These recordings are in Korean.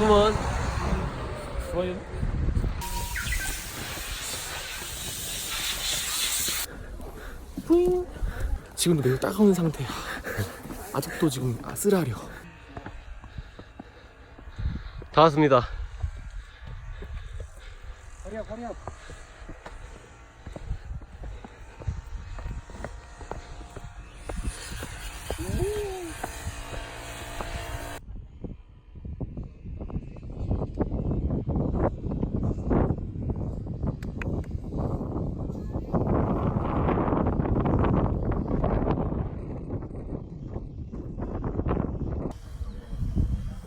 좋구먼. 좋아요. 뿌잉. 지금도 매우 따가운 상태야. 아직도 지금 쓰라려. 다 왔습니다. 허리압 허리압.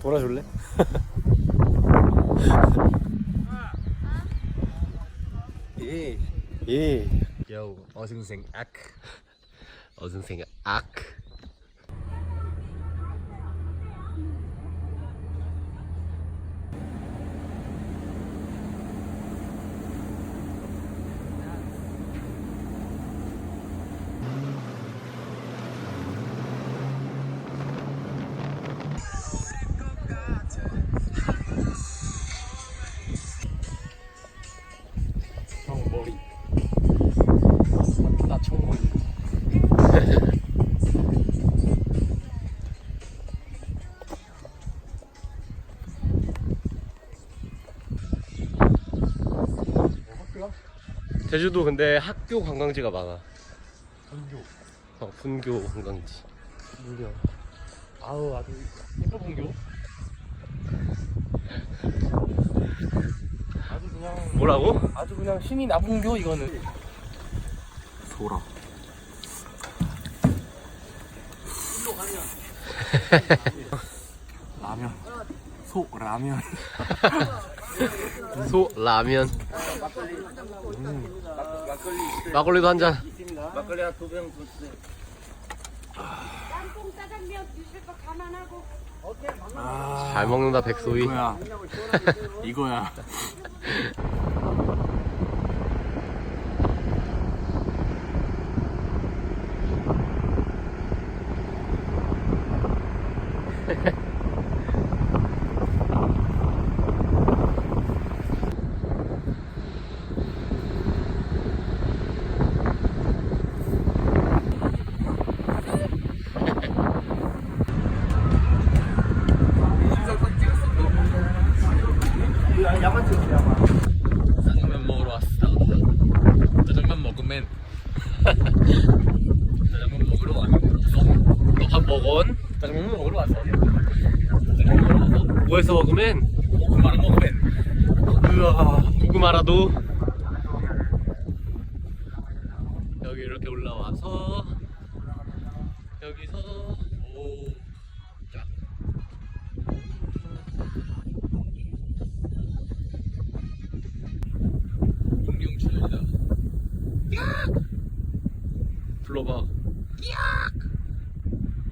돌아줄래? 예. 예. 요 어승생 악. 어승생 악. 청머리. 나 청머리. 제주도 근데 학교 관광지가 많아. 분교. 분교 관광지. 물려. 아우 아주 예뻐 분교. 아주 그냥 뭐라고? 아주 그냥 신이 나 분교 이거는. 소라. 라면. 소 라면. 소 라면. 막걸리도 한 잔. 막걸리 한 2병 주세요. 짬뽕 짜장면 드실 거 감안하고 잘 먹는다 백소희. 이거야. 이거야. 짜장면 먹으러 왔어. 짜장면 먹으면 짜장면 먹으러 왔어. 너 밥 먹은? 짜장면 먹으러 왔어. 짜장면 먹으러 왔어. 뭐해서 먹으면? 고구마랑 먹으면. 으아, 고구마라도. 여기 이렇게 올라와서 여기서 오 쫙. 용룡출이다. 불러봐.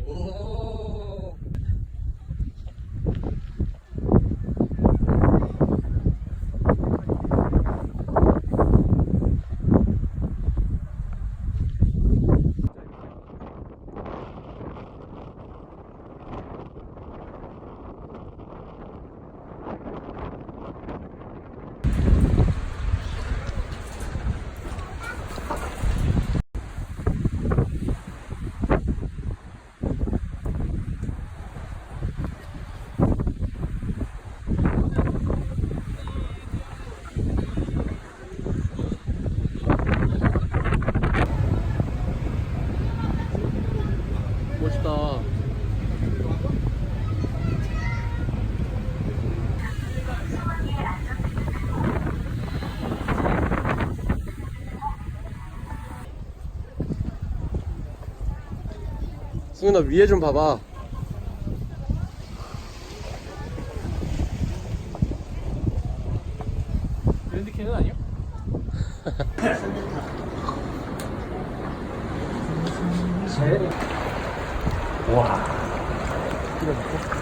오. 멋있다. 승윤아 위에 좀 봐봐. 그랜드캐는 아니야? 와. 이거 먹고.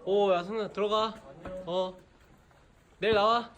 오, 야, 승아, 들어가. 내일 나와.